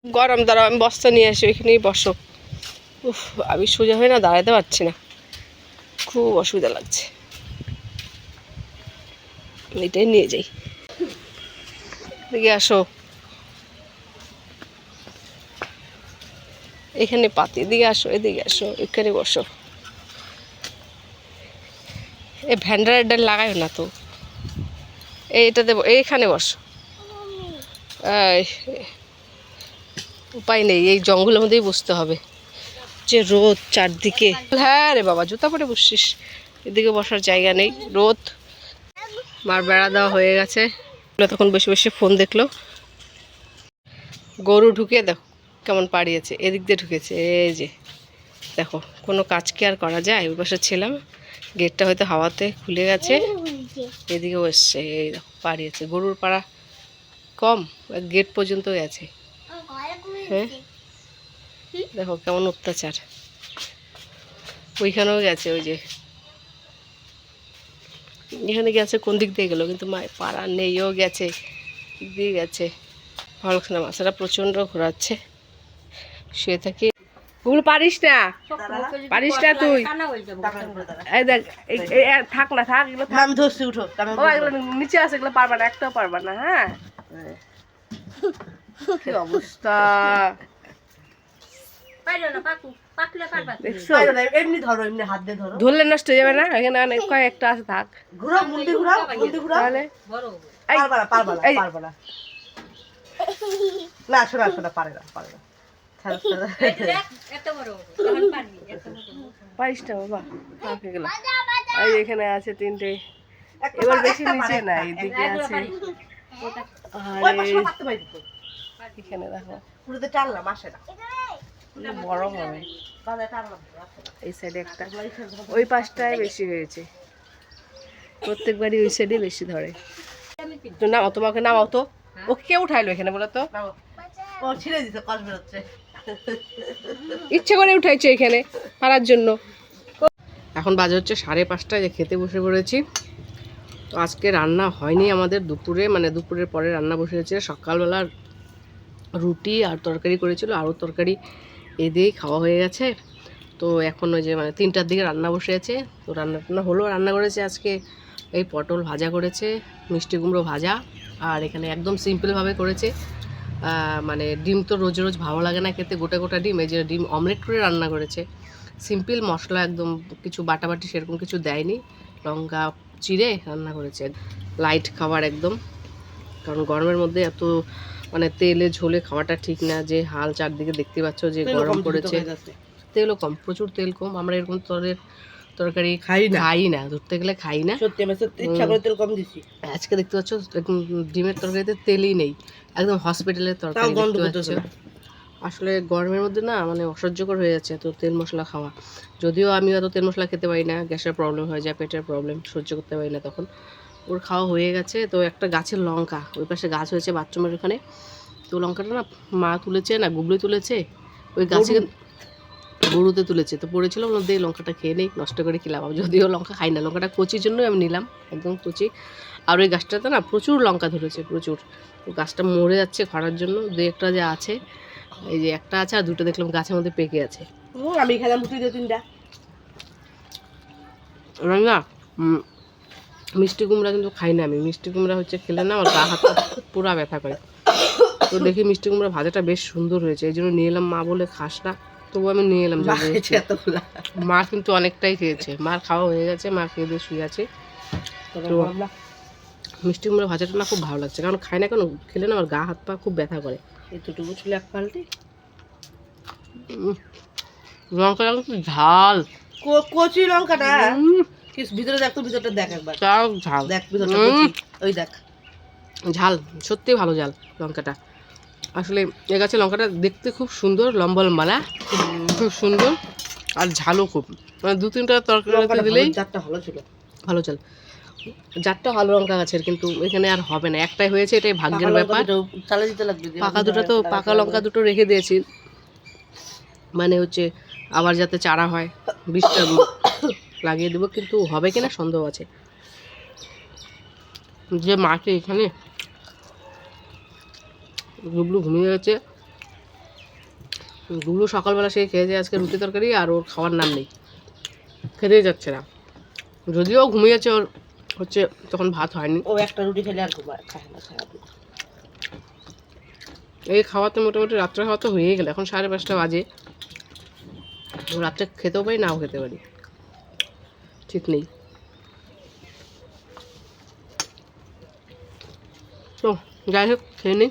গরম, দাঁড়াও আমি বস্তা নিয়ে আসি, ওইখানেই বসো। উফ, আমি সোজা হয়ে না দাঁড়াতে পারছি না, খুব অসুবিধা লাগছে। এটাই নিয়ে যাই। এদিকে আসো, এখানে পাতি, এদিকে আসো, এদিকে আসো, এখানে বসো। এই ভ্যান্ডারের ডাল লাগাই না তো, এইটা দেবো, এইখানে বসো। উপায় নেই, এই জঙ্গলের মধ্যেই বসতে হবে, যে রোদ চারদিকে। হ্যাঁ রে বাবা, জুতা পরে বসছিস, এদিকে বসার জায়গা নেই, রোদ। মার বেড়া দেওয়া হয়ে গেছে, তখন বসে বসে ফোন দেখলো। গরু ঢুকে দেখো কেমন পাড়িয়েছে, এদিক দিয়ে ঢুকেছে, এই যে দেখো। কোনো কাজ কি আর করা যায়? ওই পাশে ছিলাম, গেটটা হয়তো হাওয়াতে খুলে গেছে, এদিকেও এসছে, এই দেখো পাড়িয়েছে। গরুর পাড়া কম, গেট পর্যন্ত গেছে। হ্যাঁ দেখো কেমন অত্যাচার, ওইখানেও গেছে, ওই যে এখানে গেছে, কোন দিক দিয়ে গেলো কিন্তু মায়ের পাড়া নেই, ও গেছে, দিক দিয়ে গেছে। ভালো লাগছে না, মাছেরা প্রচণ্ড ঘোরাচ্ছে, শুয়ে থাকি। ওগুলো পারিস না, পারিস না তুই। এই দেখ, থাক না, থাক, এগুলো আমি ধরছি, উঠো। ও এগুলো নিচে আছে, এগুলো পারবা না, একটাও পারবা না। হ্যাঁ, কি অবস্থা, ধরলে নষ্ট হয়ে যাবে না? এখানে অনেক কয়েকটা আছে, থাক। তাহলে না, শোনা শোনা, পারে না, পারে না। পারিস না বাবা, এখানে আছে তিনটে, এবার বেশি নিচে না, এইদিকে আছে। এখানে দেখো বড় হবে, এই সাইডে একটা, ওই পাশটায় বেশি হয়েছে, প্রত্যেকবারই ওই সাইডে বেশি ধরে। নাও, তোমাকে নাও তো, ও কে উঠাইলো এখানে বলো তো? ইচ্ছে করে উঠাইছে এখানে পারার জন্য। এখন বাজে হচ্ছে 5:30, যে খেতে বসে পড়েছি। তো আজকে রান্না হয়নি আমাদের দুপুরে, মানে দুপুরের পরে রান্না বসে হয়েছে। সকালবেলা রুটি আর তরকারি করেছিল, আরও তরকারি এ দিয়েই খাওয়া হয়ে গেছে। তো এখন ওই যে মানে 3টার দিকে রান্না বসে আছে, তো রান্না হলো। রান্না করেছে আজকে এই পটল ভাজা করেছে, মিষ্টি কুমড়ো ভাজা, আর এখানে একদম সিম্পলভাবে করেছে, মানে ডিম তো রোজ রোজ ভালো লাগে না খেতে, গোটা গোটা ডিম, এই যে ডিম অমলেট করে রান্না করেছে। সিম্পল মশলা, একদম কিছু বাটাবাটি সেরকম কিছু দেয়নি, লঙ্কা চিড়ে রান্না করেছে। লাইট খাবার একদম, কারণ গরমের মধ্যে এত মানে তেলে ঝোলে খাওয়াটা ঠিক না। যে হাল চারদিকে দেখতে পাচ্ছ, যে গরম পড়েছে, তেলও কম, প্রচুর তেল কম। আমরা এরকম তরকারি খাই না, ধরতে গেলে খাই না, সত্যি ইচ্ছা করে তেল কম দিছি। আজকে দেখতে পাচ্ছ ডিমের তরকারিতে তেলই নেই, একদম হসপিটালের তরকারি দেখতে পাচ্ছ। আসলে গরমের মধ্যে না মানে অসহ্যকর হয়ে যাচ্ছে এত তেল মশলা খাওয়া। যদিও আমি এত তেল মশলা খেতে পারি না, গ্যাসের প্রবলেম হয়ে যায়, পেটের প্রবলেম, সহ্য করতে পারি না তখন। ওর খাওয়া হয়ে গেছে। তো একটা গাছের লঙ্কা, ওই পাশে গাছ হয়েছে বাথরুমের ওখানে, তো লঙ্কাটা না মা তুলেছে না গুবলি তুলেছে, ওই গাছে গরুতে তুলেছে, তো পড়েছিল, দিয়ে লঙ্কাটা খেয়ে নেই, নষ্ট করে খেলাম। যদিও লঙ্কা খাই না, লঙ্কাটা কচির জন্যই আমি নিলাম, একদম কচি। আর ওই গাছটাতে না প্রচুর লঙ্কা ধরেছে, প্রচুর। তো গাছটা মরে যাচ্ছে খরার জন্য, দু একটা যে আছে, এই যে একটা আছে, আর দুটো দেখলাম গাছের মধ্যে পেকে আছে। আমি খেলাম 2-3টা। না মিষ্টি কুমড়া কিন্তু খাই না আমি, মিষ্টি কুমড়া হচ্ছে খেলে না আমার গা হাত পুরা ব্যথা করে। তো দেখি মিষ্টি কুমড়া ভাজাটা বেশ সুন্দর হয়েছে, এই জন্য নিয়ে এলাম। মা বলে খাস না, তবু আমি নিয়ে এলাম। মা কিন্তু অনেকটাই খেয়েছে, মার খাওয়া হয়ে গেছে, মা খেয়ে দিয়ে শুয়ে আছে। তো মিষ্টি কুমড়া ভাজাটা না খুব ভালো লাগছে, কারণ খাই না কেন, খেলে না আমার গা হাত পা খুব ব্যথা করে। এতটুকু ছিল এক পাল্টি। লঙ্কাটা কিন্তু ঝাল, কচি লঙ্কাটা, ভিতরে দেখ তো, ভিতরটা দেখ একবার, ঝাল দেখ, ভিতরটা ওই দেখ, ঝাল, সত্যি ভালো ঝাল লঙ্কাটা। আসলে এ গাছের লঙ্কাটা দেখতে খুব সুন্দর, লম্বা লম্বা না, খুব সুন্দর, আর ঝালও খুব, মানে 2-3টা তরকারি দিলেই জাতটা ভালো ছিল, ভালো ঝাল। জাতটা ভালো লঙ্কা গাছের, কিন্তু এখানে আর হবে না, একটাই হয়েছে, এটাই ভাগ্যের ব্যাপার। পাকা দুটো তো, পাকা লঙ্কা দুটো রেখে দিয়েছি, মানে হচ্ছে আবার যাতে চারা হয়, বীজটা লাগিয়ে দেবো, কিন্তু হবে কিনা সন্দেহ আছে। যে মাকে এখানে গুবলু ঘুমিয়ে গেছে, দুলু সকালবেলা সে খেয়েছে আজকে রুটি তরকারি, আর ওর খাওয়ার নাম নেই, খেতেই যাচ্ছে না। যদিও ঘুমিয়েছে, ওর হচ্ছে তখন ভাত হয়নি। ও একটা রুটি খেলে আর ঘুমায়, খায় না সারাদিন। এই খাওয়াতে মোটামুটি রাত্রে খাওয়া তো হয়েই গেল, এখন 5:30 বাজে। রাত্রে খেতেও পারি, নাও খেতে পারি, ঠিক নেই। তো যাই হোক, খেয়ে নিই।